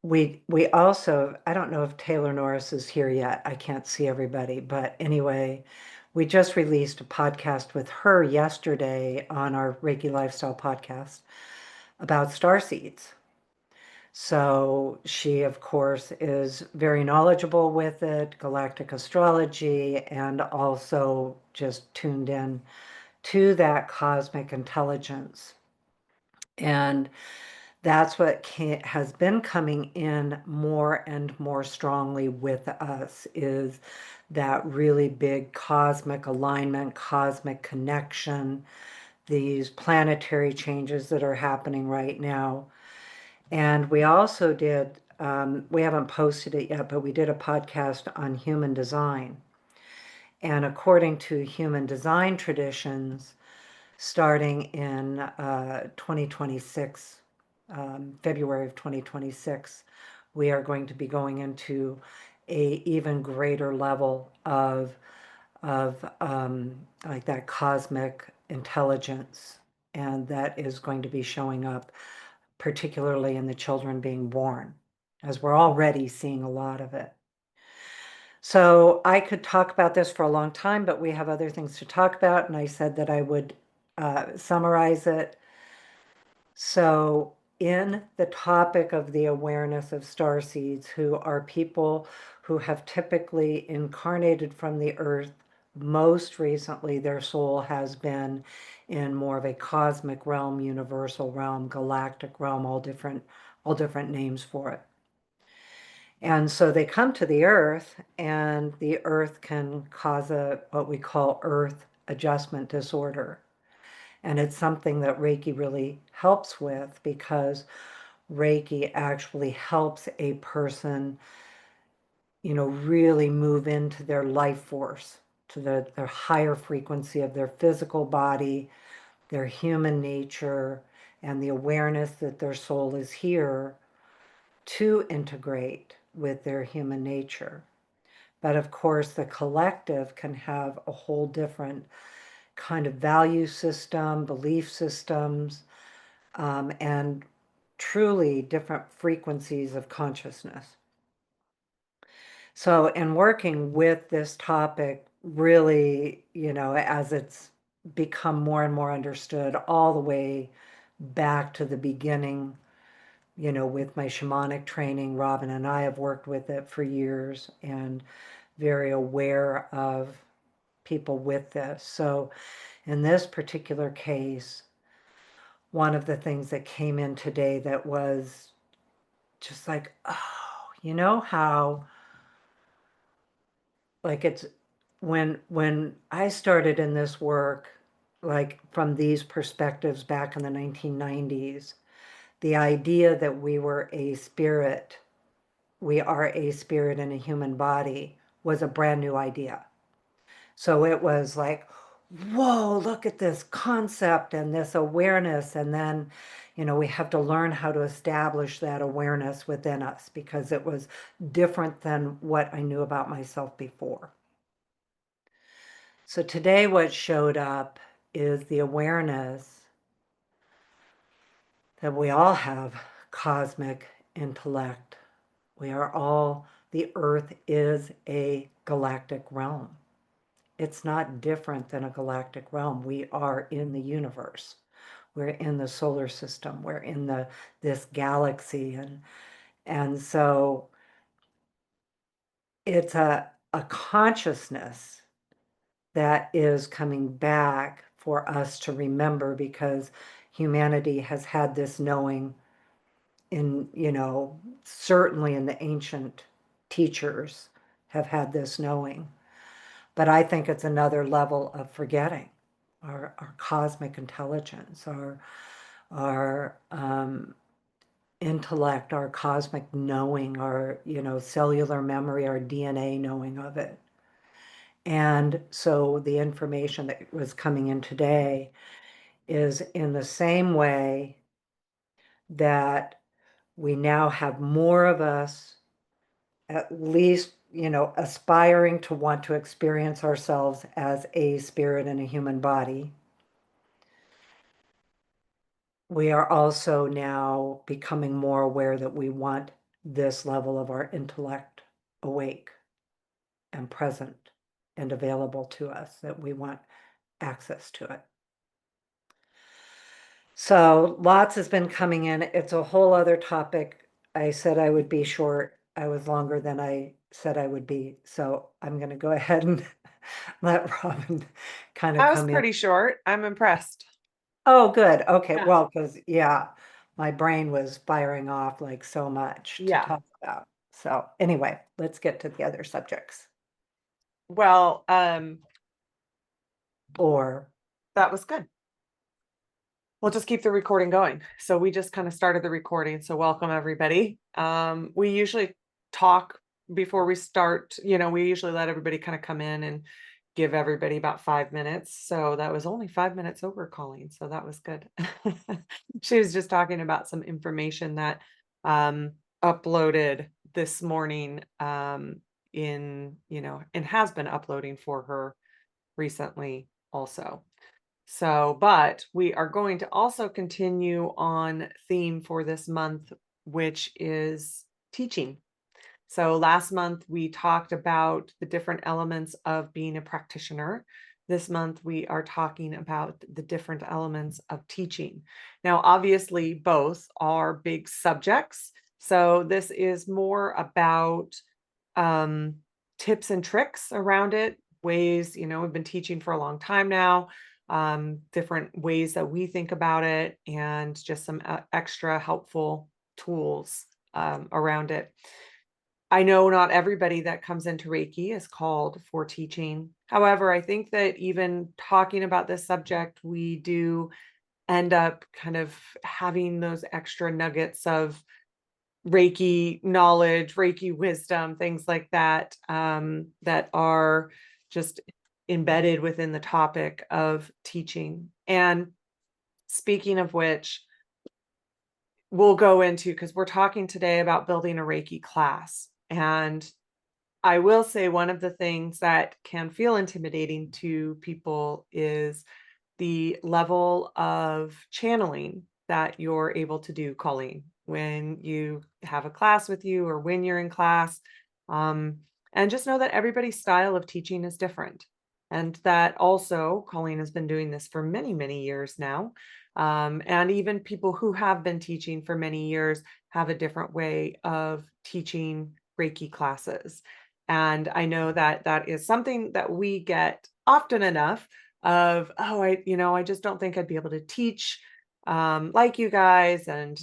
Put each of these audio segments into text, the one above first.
we also, I don't know if Taylor Norris is here yet. I can't see everybody, but anyway, we just released a podcast with her yesterday on our Reiki Lifestyle podcast about star seeds. So she, of course, is very knowledgeable with it, galactic astrology, and also just tuned in to that cosmic intelligence. And that's what has been coming in more and more strongly with us, is that really big cosmic alignment, cosmic connection, these planetary changes that are happening right now. And we also did, we haven't posted it yet, but we did a podcast on human design. And according to human design traditions, starting in 2026, February of 2026, we are going to be going into a even greater level of like that cosmic intelligence, and that is going to be showing up particularly in the children being born, as we're already seeing a lot of it. So I could talk about this for a long time, but we have other things to talk about, and I said that I would summarize it. So in the topic of the awareness of starseeds, who are people who have typically incarnated from the earth, most recently their soul has been in more of a cosmic realm, universal realm, galactic realm, all different names for it. And so they come to the earth, and the earth can cause what we call earth adjustment disorder. And it's something that Reiki really helps with, because Reiki actually helps a person, really move into their life force, to their higher frequency of their physical body, their human nature, and the awareness that their soul is here to integrate with their human nature. But of course, the collective can have a whole different kind of value system, belief systems, and truly different frequencies of consciousness. So in working with this topic, really, as it's become more and more understood, all the way back to the beginning, with my shamanic training, Robyn and I have worked with it for years, and very aware of people with this. So in this particular case, one of the things that came in today that was just like, oh, how, like, it's when I started in this work, like from these perspectives back in the 1990s, the idea that we are a spirit in a human body was a brand new idea. So it was like, whoa, look at this concept and this awareness. And then, we have to learn how to establish that awareness within us, because it was different than what I knew about myself before. So today what showed up is the awareness that we all have cosmic intellect. The earth is a galactic realm. It's not different than a galactic realm. We are in the universe. We're in the solar system. We're in this galaxy. And so it's a consciousness that is coming back for us to remember, because humanity has had this knowing certainly in the ancient teachers have had this knowing. But I think it's another level of forgetting our cosmic intelligence, our intellect, our cosmic knowing, our, cellular memory, our DNA knowing of it. And so the information that was coming in today is in the same way that we now have more of us, at least, aspiring to want to experience ourselves as a spirit in a human body. We are also now becoming more aware that we want this level of our intellect awake and present and available to us, that we want access to it. So lots has been coming in. It's a whole other topic. I said I would be short. I was longer than I said I would be. So I'm going to go ahead and let Robin kind of I was come in. pretty short. I'm impressed. Oh, good. Okay. Yeah. Well, because, yeah, my brain was firing off like so much to Yeah. talk about. So anyway, let's get to the other subjects. Well, Or, that was good. We'll just keep the recording going. So we just kind of started the recording. So welcome everybody. We usually talk before we start, we usually let everybody kind of come in and give everybody about 5 minutes. So that was only 5 minutes over, Colleen. So that was good. She was just talking about some information that uploaded this morning and has been uploading for her recently also. So, but we are going to also continue on theme for this month, which is teaching. So last month we talked about the different elements of being a practitioner. This month we are talking about the different elements of teaching. Now, obviously, both are big subjects. So this is more about um, tips and tricks around it, ways, we've been teaching for a long time now, different ways that we think about it, and just some extra helpful tools around it. I know not everybody that comes into Reiki is called for teaching. However, I think that even talking about this subject, we do end up kind of having those extra nuggets of Reiki knowledge, Reiki wisdom, things like that, that are just embedded within the topic of teaching. And speaking of which, we'll go into, because we're talking today about building a Reiki class. And I will say one of the things that can feel intimidating to people is the level of channeling that you're able to do, Colleen, when you have a class with you or when you're in class. And just know that everybody's style of teaching is different. And that also, Colleen has been doing this for many, many years now. And even people who have been teaching for many years have a different way of teaching Reiki classes. And I know that that is something that we get often enough of, oh, I just don't think I'd be able to teach like you guys, and,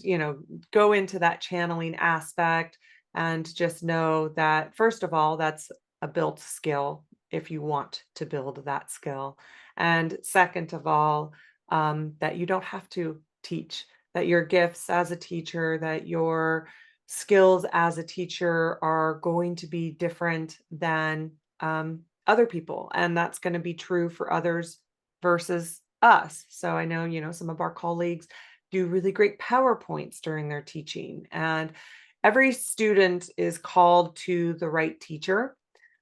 go into that channeling aspect. And just know that, first of all, that's a built skill if you want to build that skill. And second of all, that you don't have to teach, that your gifts as a teacher, that your skills as a teacher are going to be different than other people. And that's going to be true for others versus us. So I know, some of our colleagues do really great PowerPoints during their teaching, and every student is called to the right teacher.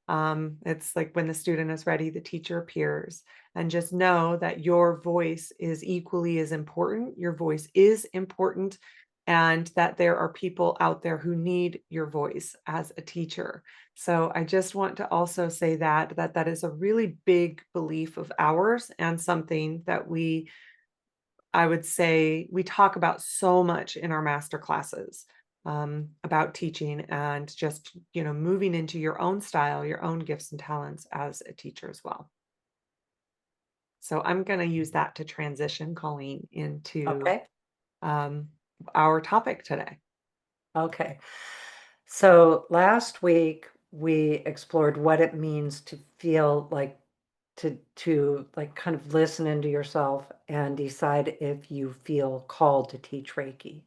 It's like when the student is ready, the teacher appears. And just know that your voice is equally as important. Your voice is important, and that there are people out there who need your voice as a teacher. So I just want to also say that is a really big belief of ours, and something that I would say we talk about so much in our master classes, about teaching and just, moving into your own style, your own gifts and talents as a teacher as well. So I'm going to use that to transition, Colleen, into okay. um, our topic today. Okay. So last week we explored what it means to feel like to like kind of listen into yourself and decide if you feel called to teach Reiki.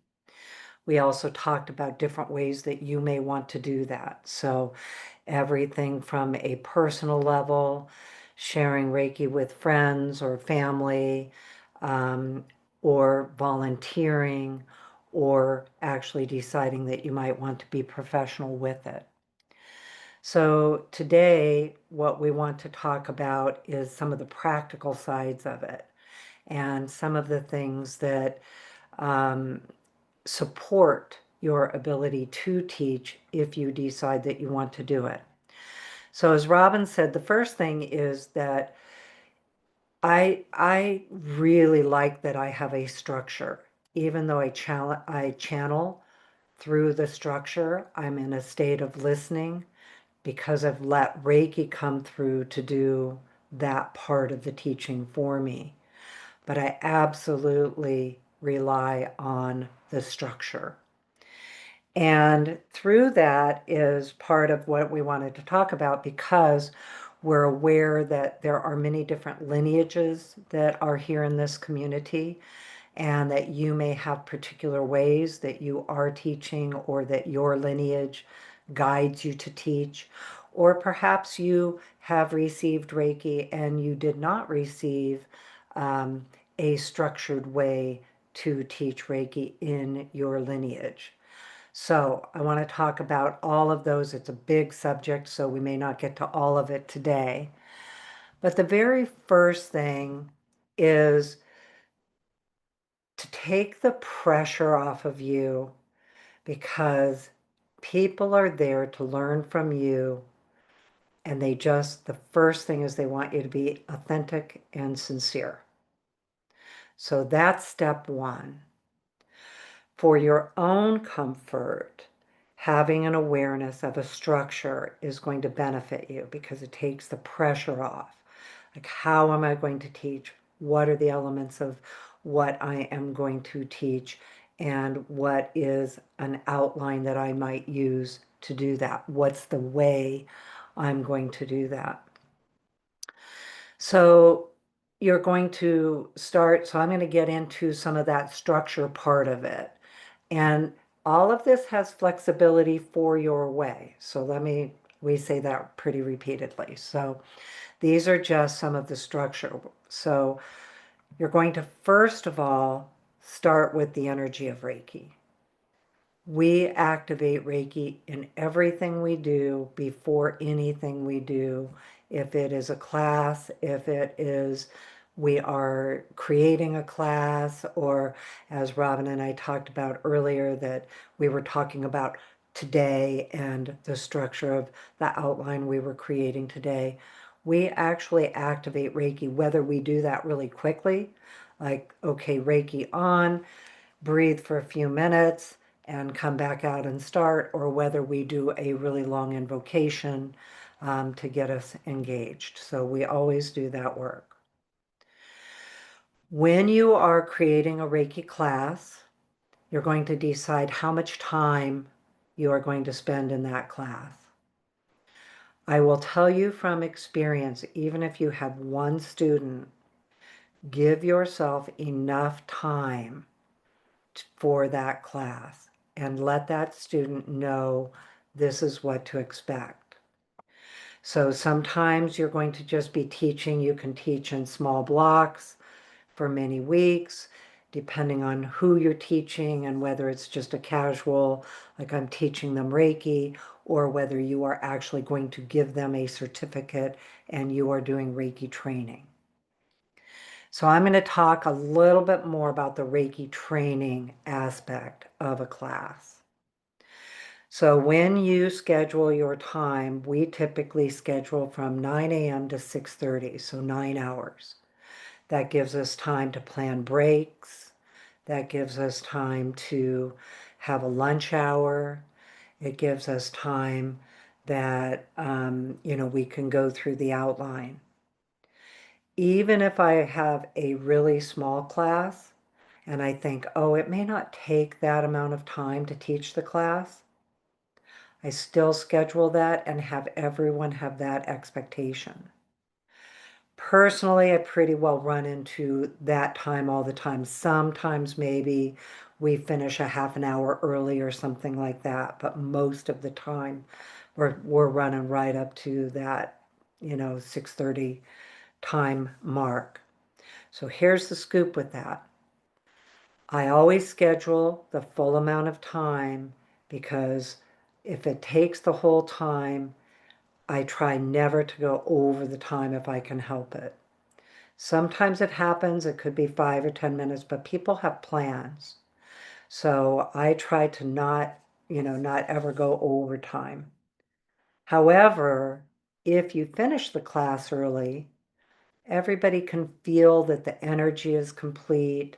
We also talked about different ways that you may want to do that. So everything from a personal level, sharing Reiki with friends or family, um, or volunteering, or actually deciding that you might want to be professional with it. So today, what we want to talk about is some of the practical sides of it and some of the things that um, support your ability to teach if you decide that you want to do it. So as Robyn said, the first thing is that I really like that I have a structure. Even though I channel through the structure, I'm in a state of listening because I've let Reiki come through to do that part of the teaching for me. But I absolutely rely on the structure. And through that is part of what we wanted to talk about, because we're aware that there are many different lineages that are here in this community, and that you may have particular ways that you are teaching, or that your lineage guides you to teach. Or perhaps you have received Reiki and you did not receive um, a structured way to teach Reiki in your lineage. So I want to talk about all of those. It's a big subject, so we may not get to all of it today. But the very first thing is to take the pressure off of you, because people are there to learn from you. And the first thing is they want you to be authentic and sincere. So that's step one. For your own comfort, having an awareness of a structure is going to benefit you, because it takes the pressure off. Like, how am I going to teach? What are the elements of what I am going to teach? And what is an outline that I might use to do that? What's the way I'm going to do that? So you're going to start, so I'm going to get into some of that structure part of it. And all of this has flexibility for your way. So we say that pretty repeatedly. So these are just some of the structure. So you're going to first of all start with the energy of Reiki. We activate Reiki in everything we do, before anything we do. If it is a class, if it is we are creating a class, or as Robyn and I talked about earlier, that we were talking about today and the structure of the outline we were creating today, we actually activate Reiki, whether we do that really quickly, like, okay, Reiki on, breathe for a few minutes and come back out and start, or whether we do a really long invocation to get us engaged. So we always do that work. When you are creating a Reiki class, you're going to decide how much time you are going to spend in that class. I will tell you from experience, even if you have one student, give yourself enough time for that class and let that student know this is what to expect. So sometimes you're going to just be teaching. You can teach in small blocks for many weeks, depending on who you're teaching and whether it's just a casual, like I'm teaching them Reiki, or whether you are actually going to give them a certificate and you are doing Reiki training. So I'm going to talk a little bit more about the Reiki training aspect of a class. So when you schedule your time, we typically schedule from 9 a.m. to 6:30, so 9 hours. That gives us time to plan breaks. That gives us time to have a lunch hour. It gives us time that, we can go through the outline. Even if I have a really small class and I think, oh, it may not take that amount of time to teach the class, I still schedule that and have everyone have that expectation. Personally, I pretty well run into that time all the time. Sometimes maybe we finish a half an hour early or something like that, but most of the time we're running right up to that, 6:30 time mark. So here's the scoop with that. I always schedule the full amount of time, because if it takes the whole time, I try never to go over the time if I can help it. Sometimes it happens, it could be 5 or 10 minutes, but people have plans. So I try to not ever go overtime. However, if you finish the class early, everybody can feel that the energy is complete,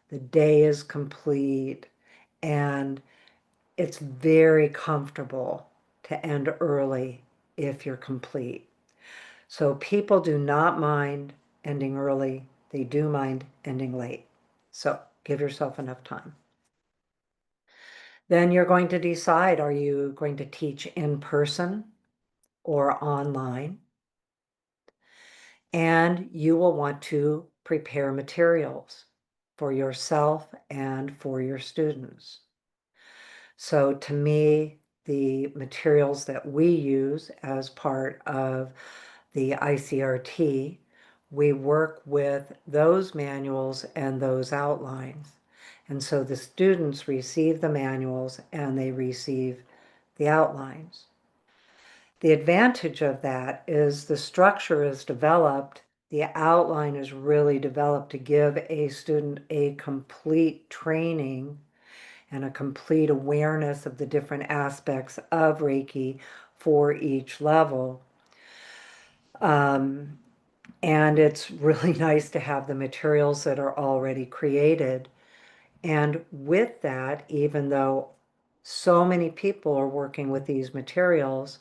the day is complete, and it's very comfortable to end early if you're complete. So people do not mind ending early. They do mind ending late. So give yourself enough time. Then you're going to decide, are you going to teach in person or online? And you will want to prepare materials for yourself and for your students. So to me, the materials that we use as part of the ICRT, we work with those manuals and those outlines. And so the students receive the manuals and they receive the outlines. The advantage of that is the structure is developed, the outline is really developed to give a student a complete training and a complete awareness of the different aspects of Reiki for each level. Um, and it's really nice to have the materials that are already created. And with that, even though so many people are working with these materials,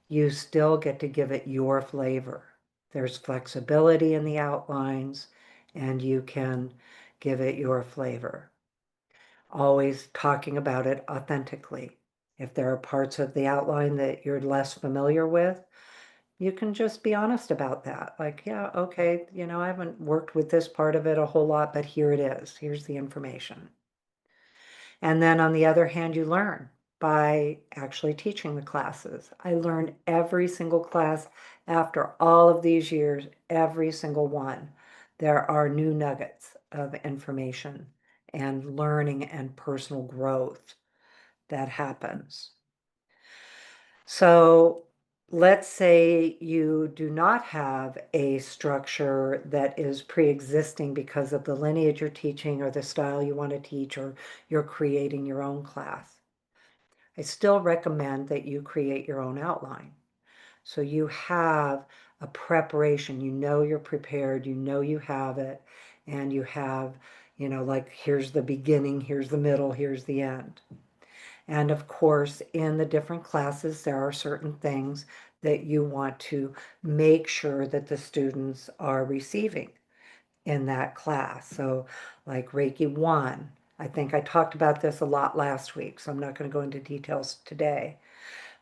you still get to give it your flavor. There's flexibility in the outlines, and you can give it your flavor. Always talking about it authentically. If there are parts of the outline that you're less familiar with, you can just be honest about that. Like, yeah, okay, I haven't worked with this part of it a whole lot, but here it is. Here's the information. And then on the other hand, you learn by actually teaching the classes. I learned every single class after all of these years, every single one. There are new nuggets of information and learning and personal growth that happens. So let's say you do not have a structure that is pre-existing because of the lineage you're teaching or the style you want to teach, or you're creating your own class. I still recommend that you create your own outline. So you have a preparation, you're prepared, you have it, and you have, like here's the beginning, here's the middle, here's the end. And of course, in the different classes, there are certain things that you want to make sure that the students are receiving in that class. So like Reiki 1, I think I talked about this a lot last week, so I'm not going to go into details today.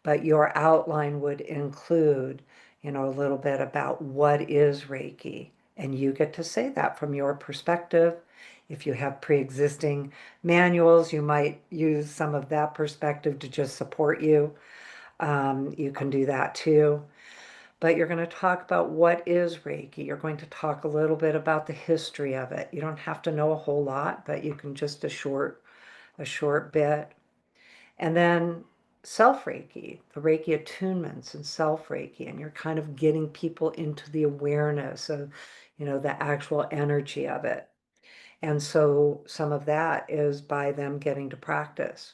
But your outline would include, a little bit about what is Reiki. And you get to say that from your perspective. If you have pre-existing manuals, you might use some of that perspective to just support you. You can do that too. But you're going to talk about what is Reiki. You're going to talk a little bit about the history of it. You don't have to know a whole lot, but you can just a short bit. And then self-Reiki, the Reiki attunements and self-Reiki, and you're kind of getting people into the awareness of, the actual energy of it. And so some of that is by them getting to practice.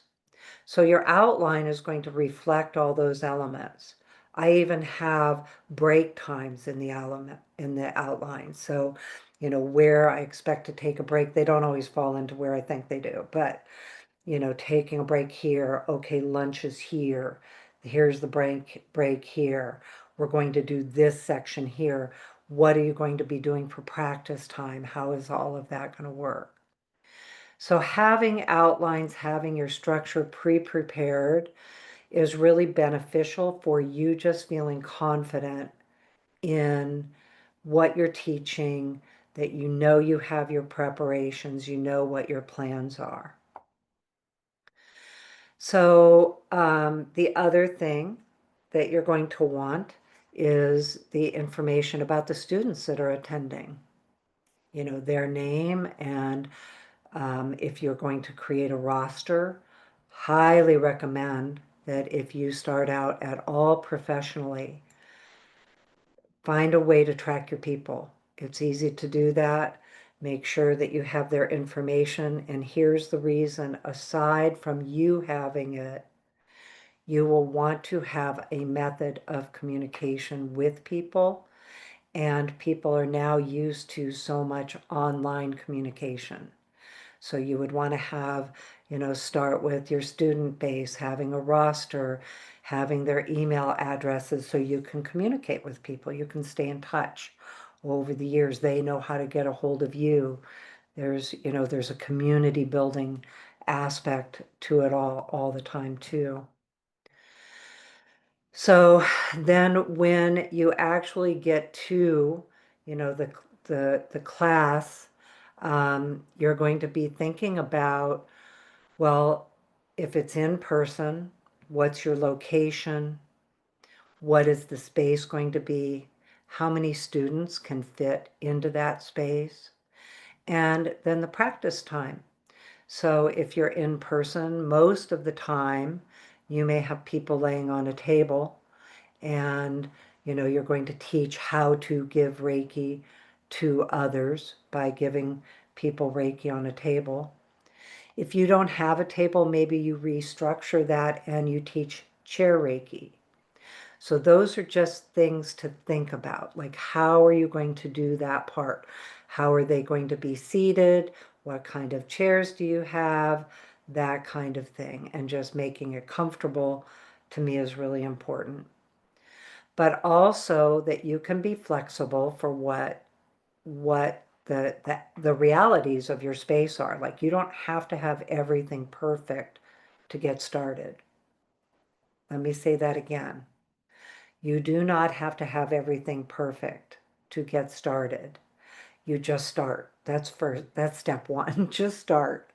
So your outline is going to reflect all those elements. I even have break times in the element in the outline. So, where I expect to take a break, they don't always fall into where I think they do, but taking a break here. Okay, lunch is here. Here's the break here. We're going to do this section here. What are you going to be doing for practice time? How is all of that going to work? So having outlines, having your structure pre-prepared is really beneficial for you just feeling confident in what you're teaching, that you have your preparations, what your plans are. So the other thing that you're going to want is the information about the students that are attending, their name, and if you're going to create a roster, highly recommend that if you start out at all professionally, find a way to track your people. It's easy to do that. Make sure that you have their information. And here's the reason: aside from you having it, you will want to have a method of communication with people. And people are now used to so much online communication. So you would want to have, start with your student base, having a roster, having their email addresses so you can communicate with people. You can stay in touch over the years. They know how to get a hold of you. There's a community building aspect to it all the time too. So then when you actually get to, the class, you're going to be thinking about, well, if it's in person, what's your location? What is the space going to be? How many students can fit into that space? And then the practice time. So if you're in person, most of the time, you may have people laying on a table, and you're going to teach how to give Reiki to others by giving people Reiki on a table. If you don't have a table, maybe you restructure that and you teach chair Reiki. So those are just things to think about. Like, how are you going to do that part? How are they going to be seated? What kind of chairs do you have? That kind of thing. And just making it comfortable, to me, is really important. But also that you can be flexible for what the realities of your space are. Like, you don't have to have everything perfect to get started. Let me say that again. You do not have to have everything perfect to get started. You just start. That's step one. Just start.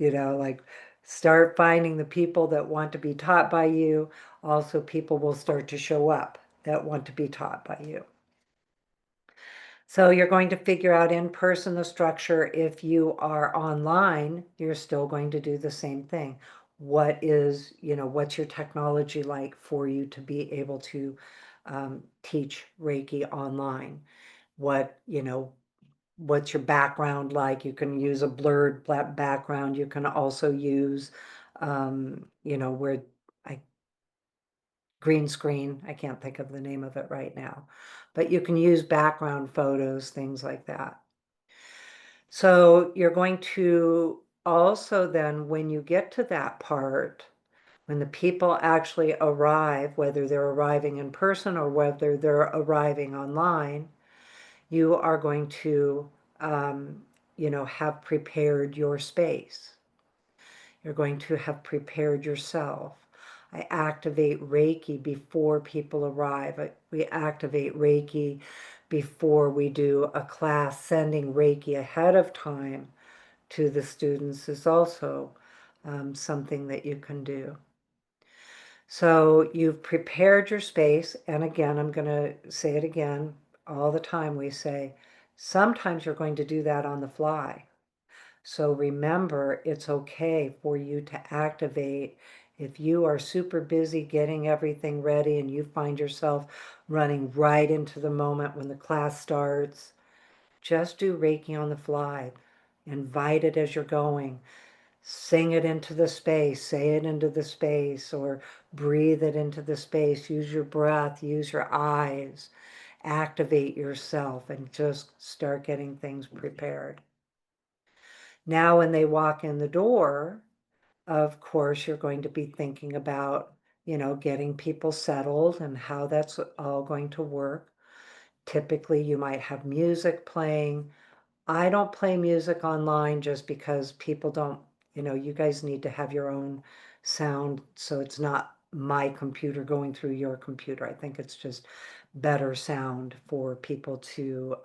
Like, start finding the people that want to be taught by you. Also, people will start to show up that want to be taught by you. So you're going to figure out in person the structure. If you are online, you're still going to do the same thing. What's your technology like for you to be able to teach Reiki online? What's your background like? You can use a blurred background. You can also use, where I green screen. I can't think of the name of it right now, but you can use background photos, things like that. So you're going to also then, when you get to that part, when the people actually arrive, whether they're arriving in person or whether they're arriving online, you are going to, have prepared your space. You're going to have prepared yourself. I activate Reiki before people arrive. We activate Reiki before we do a class. Sending Reiki ahead of time to the students is also something that you can do. So you've prepared your space. And again, I'm going to say it again. All the time we say, sometimes you're going to do that on the fly. So remember, it's okay for you to activate. If you are super busy getting everything ready and you find yourself running right into the moment when the class starts, just do Reiki on the fly. Invite it as you're going. Sing it into the space, say it into the space, or breathe it into the space. Use your breath, use your eyes, activate yourself, and just start getting things prepared. Now, when they walk in the door, of course, you're going to be thinking about, getting people settled and how that's all going to work. Typically, you might have music playing. I don't play music online just because people don't, you guys need to have your own sound. So it's not my computer going through your computer. I think it's just better sound for people to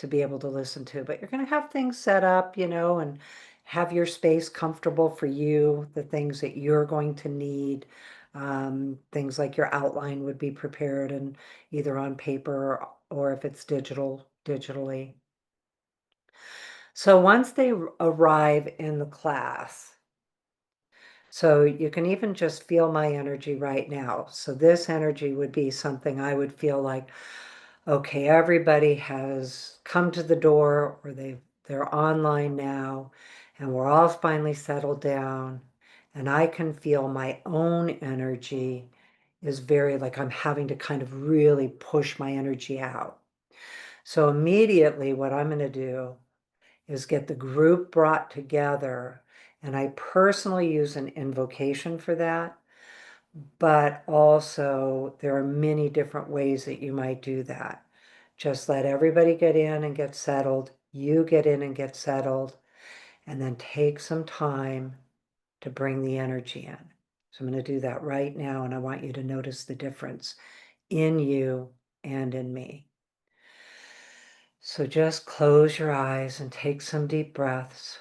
be able to listen to. But you're going to have things set up, and have your space comfortable for you, the things that you're going to need. Things like your outline would be prepared and either on paper or if it's digitally. So once they arrive in the class, so you can even just feel my energy right now. So this energy would be something I would feel like, Okay, everybody has come to the door, or they're online now, and we're all finally settled down, and I can feel my own energy is very, like, I'm having to kind of really push my energy out. So immediately what I'm going to do is get the group brought together, and I personally use an invocation for that. But also, there are many different ways that you might do that. Just let everybody get in and get settled. You get in and get settled, and then take some time to bring the energy in. So I'm going to do that right now, and I want you to notice the difference in you and in me. So just close your eyes and take some deep breaths.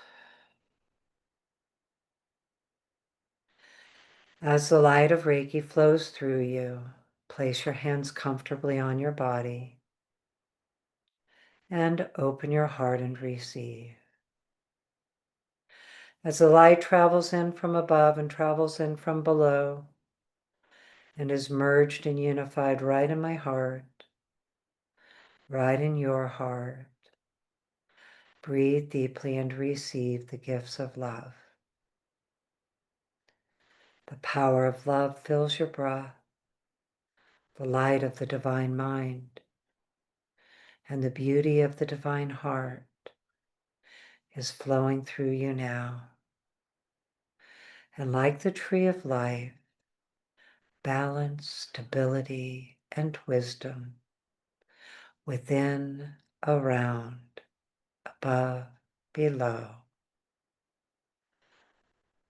As the light of Reiki flows through you, place your hands comfortably on your body and open your heart and receive. As the light travels in from above and travels in from below and is merged and unified right in my heart, right in your heart, breathe deeply and receive the gifts of love. The power of love fills your breath, the light of the divine mind, and the beauty of the divine heart is flowing through you now. And like the tree of life, balance, stability, and wisdom within, around, above, below,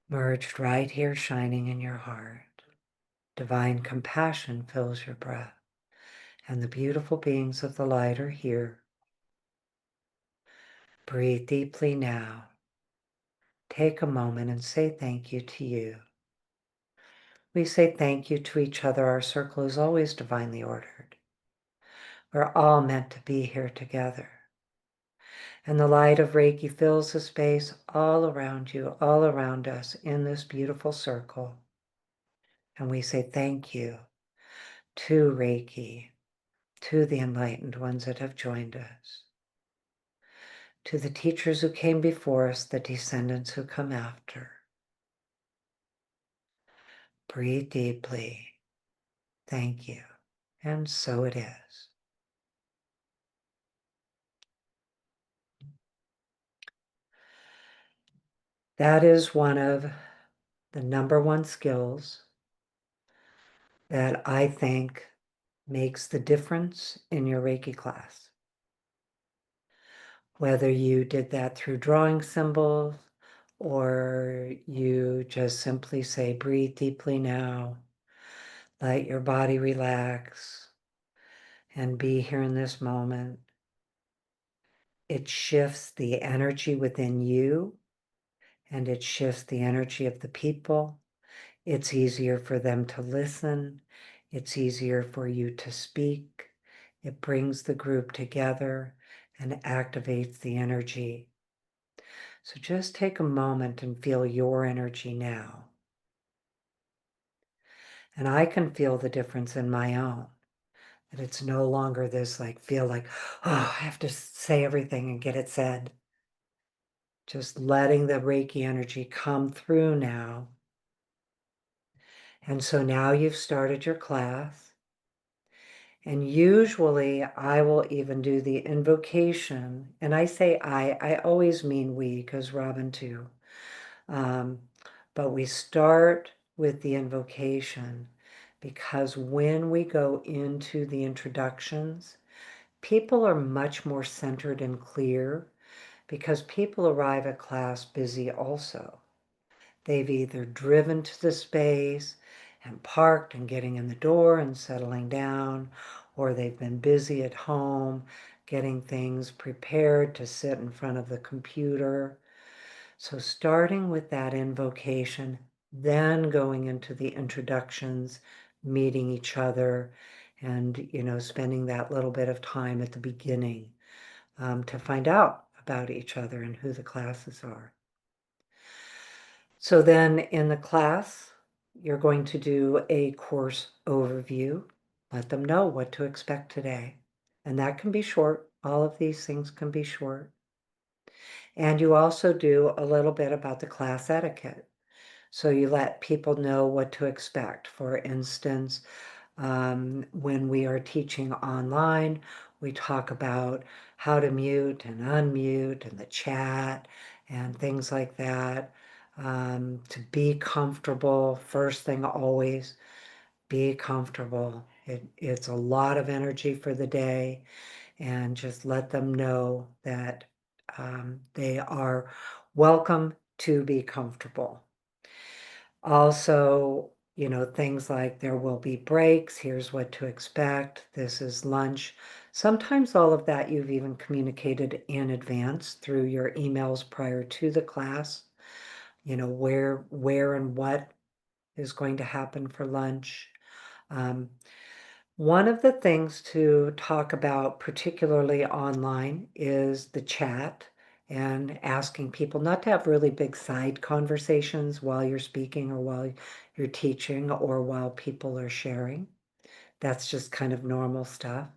merged right here, shining in your heart. Divine compassion fills your breath, and the beautiful beings of the light are here. Breathe deeply now. Take a moment and say thank you to you. We say thank you to each other. Our circle is always divinely ordered. We're all meant to be here together. And the light of Reiki fills the space all around you, all around us in this beautiful circle. And we say thank you to Reiki, to the enlightened ones that have joined us, to the teachers who came before us, the descendants who come after. Breathe deeply. Thank you. And so it is. That is one of the number one skills that I think makes the difference in your Reiki class. Whether you did that through drawing symbols or you just simply say, breathe deeply now, let your body relax and be here in this moment. It shifts the energy within you and it shifts the energy of the people. It's easier for them to listen. It's easier for you to speak. It brings the group together and activates the energy. So just take a moment and feel your energy now. And I can feel the difference in my own, that it's no longer this feel like, oh, I have to say everything and get it said. Just letting the Reiki energy come through now. And so now you've started your class. And usually I will even do the invocation. And I say I always mean we, because Robyn too. But we start with the invocation because when we go into the introductions, people are much more centered and clear because people arrive at class busy also. They've either driven to the space and parked and getting in the door and settling down, or they've been busy at home getting things prepared to sit in front of the computer. So starting with that invocation, then going into the introductions, meeting each other, and, spending that little bit of time at the beginning to find out about each other and who the classes are. So then in the class, you're going to do a course overview, let them know what to expect today. And that can be short. All of these things can be short. And you also do a little bit about the class etiquette. So you let people know what to expect. For instance, when we are teaching online, we talk about how to mute and unmute and the chat and things like that. To be comfortable, first thing always, be comfortable. It's a lot of energy for the day, and just let them know that they are welcome to be comfortable. Also, things like there will be breaks, here's what to expect, this is lunch. Sometimes all of that you've even communicated in advance through your emails prior to the class, where and what is going to happen for lunch. Um, One of the things to talk about, particularly online, is the chat and asking people not to have really big side conversations while you're speaking or while you're teaching or while people are sharing. That's just kind of normal stuff.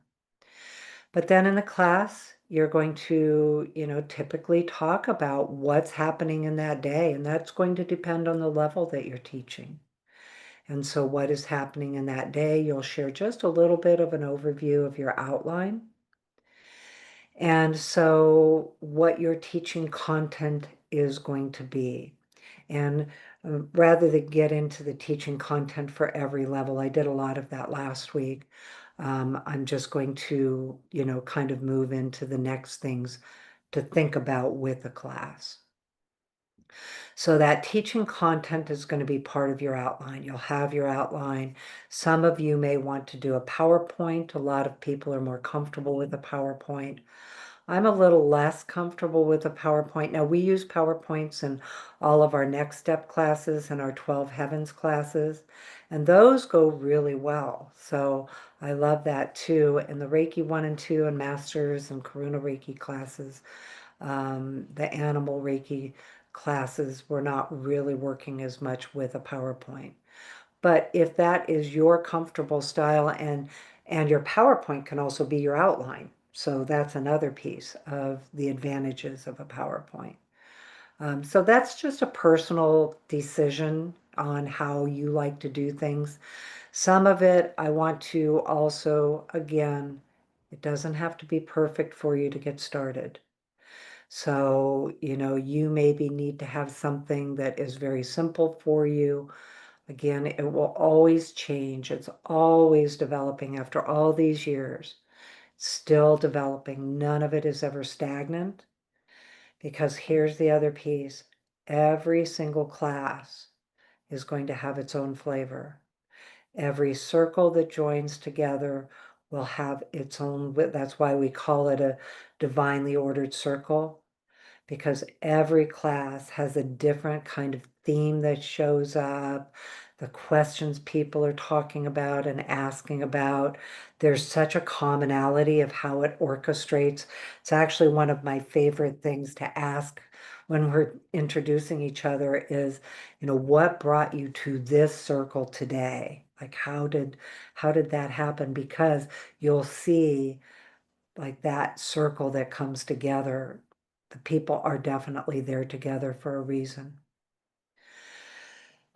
But then in the class, you're going to, typically talk about what's happening in that day, and that's going to depend on the level that you're teaching. And so what is happening in that day, you'll share just a little bit of an overview of your outline. And so what your teaching content is going to be. And rather than get into the teaching content for every level, I did a lot of that last week. I'm just going to, kind of move into the next things to think about with the class. So that teaching content is going to be part of your outline. You'll have your outline. Some of you may want to do a PowerPoint. A lot of people are more comfortable with a PowerPoint. I'm a little less comfortable with a PowerPoint. Now, we use PowerPoints in all of our Next Step classes and our 12 Heavens classes, and those go really well. So I love that too. And the Reiki 1 and 2 and Masters and Karuna Reiki classes, the Animal Reiki classes, we're not really working as much with a PowerPoint. But if that is your comfortable style, and your PowerPoint can also be your outline. So that's another piece of the advantages of a PowerPoint. So that's just a personal decision on how you like to do things. Some of it I want to also, again, it doesn't have to be perfect for you to get started. So, you maybe need to have something that is very simple for you. Again, it will always change. It's always developing after all these years. Still developing. None of it is ever stagnant, because here's the other piece. Every single class is going to have its own flavor. Every circle that joins together will have its own, that's why we call it a divinely ordered circle, because every class has a different kind of theme that shows up, the questions people are talking about and asking about. There's such a commonality of how it orchestrates. It's actually one of my favorite things to ask when we're introducing each other is, what brought you to this circle today? Like how did that happen? Because you'll see like that circle that comes together, the people are definitely there together for a reason.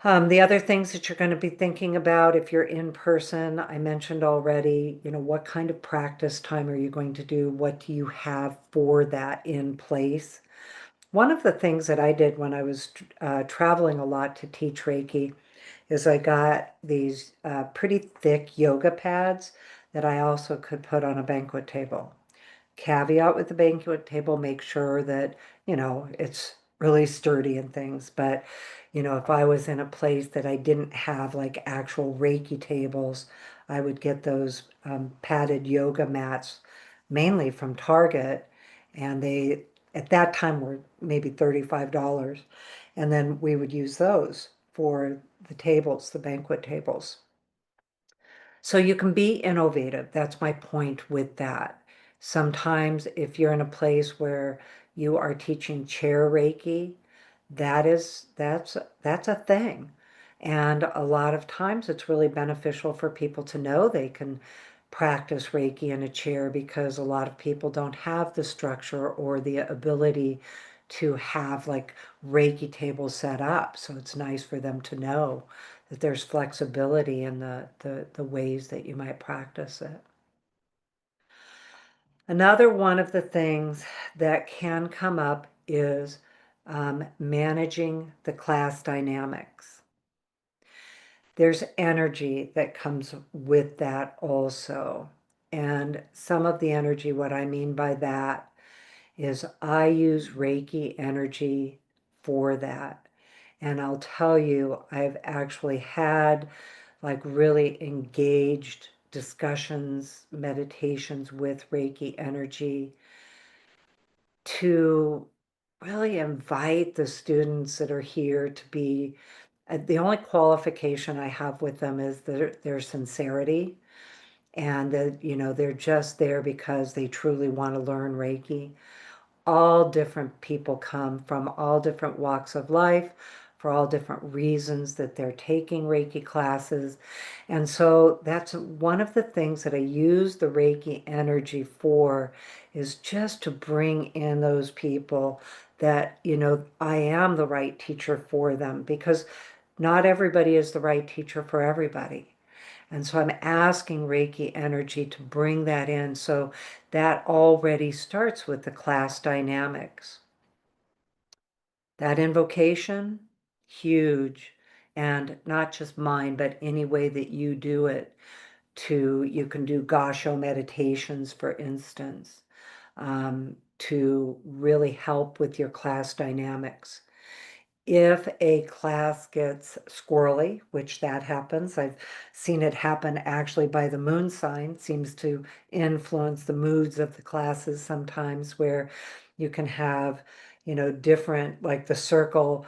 The other things that you're going to be thinking about if you're in person, I mentioned already, what kind of practice time are you going to do? What do you have for that in place? One of the things that I did when I was traveling a lot to teach Reiki is I got these pretty thick yoga pads that I also could put on a banquet table. Caveat with the banquet table, make sure that, it's really sturdy and things. But, if I was in a place that I didn't have like actual Reiki tables, I would get those padded yoga mats, mainly from Target. And they, at that time, were maybe $35. And then we would use those for the tables, the banquet tables. So you can be innovative. That's my point with that. Sometimes if you're in a place where you are teaching chair Reiki, that's a thing. And a lot of times it's really beneficial for people to know they can practice Reiki in a chair because a lot of people don't have the structure or the ability to have like Reiki tables set up. So it's nice for them to know that there's flexibility in the ways that you might practice it. Another one of the things that can come up is managing the class dynamics. There's energy that comes with that also. And some of the energy, what I mean by that is I use Reiki energy for that. And I'll tell you, I've actually had like really engaged discussions, meditations with Reiki energy to really invite the students that are here to be, the only qualification I have with them is their sincerity, and that, they're just there because they truly want to learn Reiki. All different people come from all different walks of life for all different reasons that they're taking Reiki classes. And so that's one of the things that I use the Reiki energy for, is just to bring in those people that, I am the right teacher for them, because not everybody is the right teacher for everybody. And so I'm asking Reiki energy to bring that in. So that already starts with the class dynamics. That invocation, huge. And not just mine, but any way that you do it. You can do Gasho meditations, for instance, to really help with your class dynamics. If a class gets squirrely, which that happens, I've seen it happen actually by the moon sign, seems to influence the moods of the classes sometimes, where you can have, different, like the circle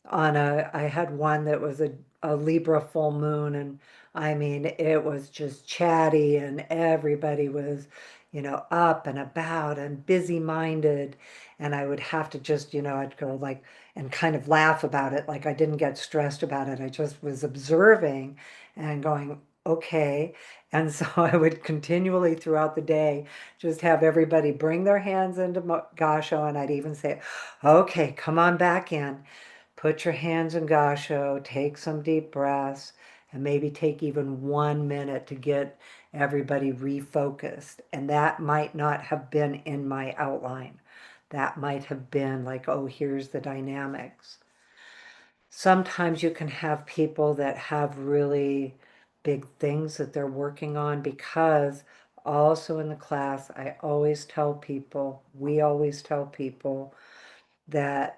I had one that was a Libra full moon, and I mean, it was just chatty and everybody was, up and about and busy minded. And I would have to just, I'd go like, and kind of laugh about it. Like I didn't get stressed about it. I just was observing and going, okay. And so I would continually throughout the day just have everybody bring their hands into Gasho, and I'd even say, okay, come on back in. Put your hands in Gasho, take some deep breaths, and maybe take even 1 minute to get everybody refocused. And that might not have been in my outline. That might have been like, oh, here's the dynamics. Sometimes you can have people that have really big things that they're working on, because also in the class, I always tell people, we always tell people that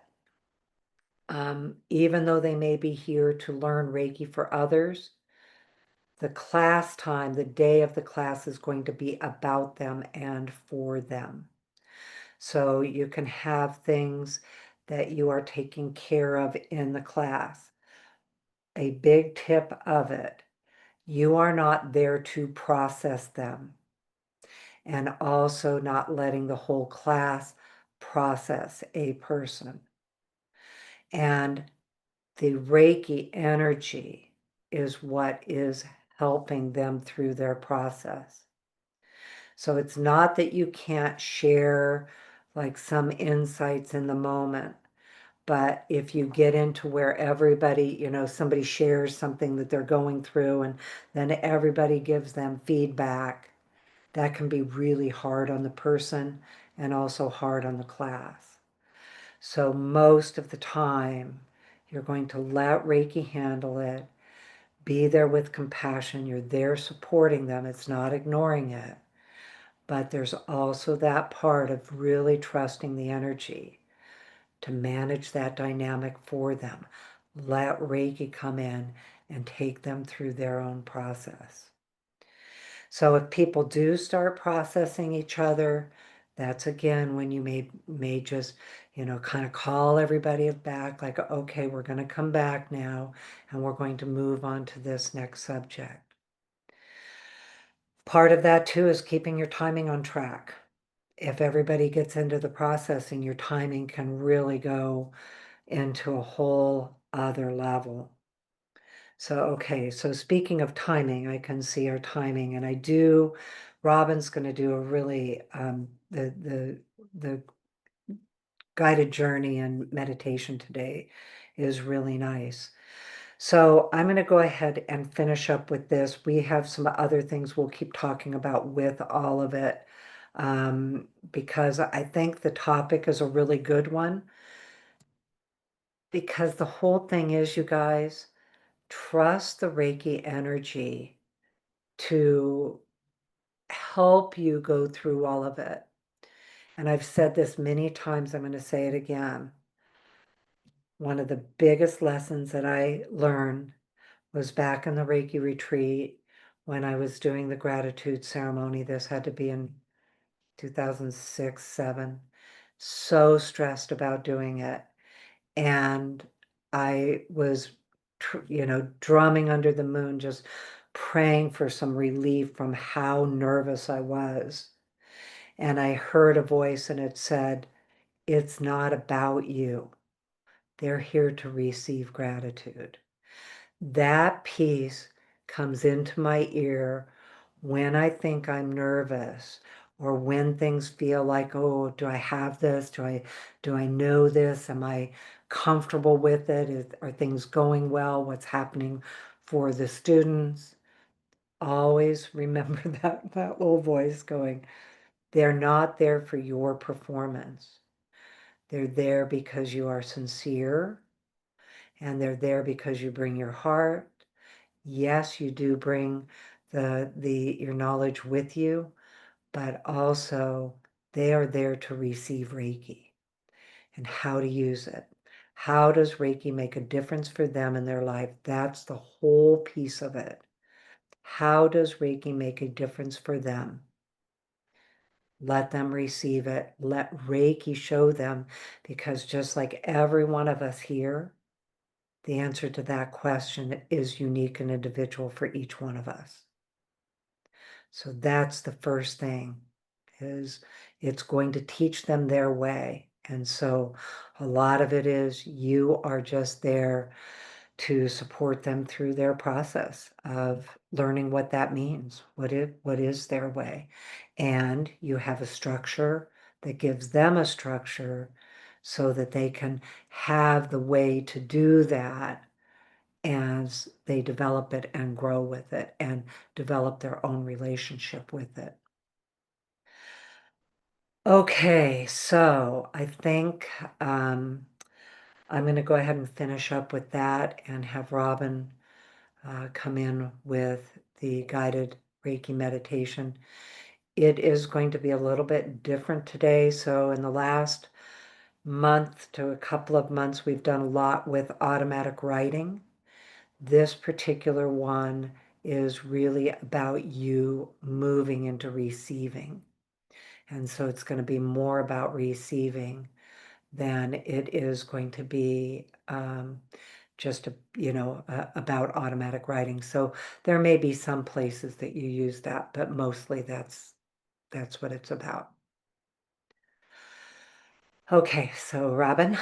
even though they may be here to learn Reiki for others, the class time, the day of the class, is going to be about them and for them. So you can have things that you are taking care of in the class. A big tip of it, you are not there to process them, and also not letting the whole class process a person. And the Reiki energy is what is helping them through their process. So it's not that you can't share like some insights in the moment, but if you get into where everybody, somebody shares something that they're going through and then everybody gives them feedback, that can be really hard on the person and also hard on the class. So most of the time, you're going to let Reiki handle it. Be there with compassion. You're there supporting them. It's not ignoring it. But there's also that part of really trusting the energy to manage that dynamic for them. Let Reiki come in and take them through their own process. So if people do start processing each other, that's again when you may just, kind of call everybody back, like, okay, we're going to come back now and we're going to move on to this next subject. Part of that too is keeping your timing on track. If everybody gets into the processing, your timing can really go into a whole other level. So, okay, so speaking of timing, I can see our timing, and I do, Robin's gonna do a really, the guided journey and meditation today is really nice. So I'm gonna go ahead and finish up with this. We have some other things we'll keep talking about with all of it, because I think the topic is a really good one, because the whole thing is, you guys, trust the Reiki energy to help you go through all of it. And I've said this many times, I'm going to say it again. One of the biggest lessons that I learned was back in the Reiki retreat when I was doing the gratitude ceremony. This had to be in 2006, 7. So stressed about doing it. And I was, drumming under the moon, just praying for some relief from how nervous I was. And I heard a voice and it said, "It's not about you. They're here to receive gratitude." That piece comes into my ear when I think I'm nervous, or when things feel like, oh, do I have this? Do I know this? Am I comfortable with it? Are things going well? What's happening for the students? Always remember that little voice going, they're not there for your performance. They're there because you are sincere, and they're there because you bring your heart. Yes, you do bring your knowledge with you, but also they are there to receive Reiki and how to use it. How does Reiki make a difference for them in their life? That's the whole piece of it. How does Reiki make a difference for them? Let them receive it. Let Reiki show them, because just like every one of us here, the answer to that question is unique and individual for each one of us. So that's the first thing, is it's going to teach them their way. And so a lot of it is you are just there to support them through their process of learning what that means, what is their way. And you have a structure that gives them a structure so that they can have the way to do that as they develop it and grow with it and develop their own relationship with it. Okay, so I think I'm going to go ahead and finish up with that and have Robin come in with the guided Reiki meditation. It is going to be a little bit different today. So in the last month to a couple of months, we've done a lot with automatic writing. This particular one is really about you moving into receiving. And so it's going to be more about receiving than it is going to be just about automatic writing. So there may be some places that you use that, but mostly that's what it's about. Okay, so Robin.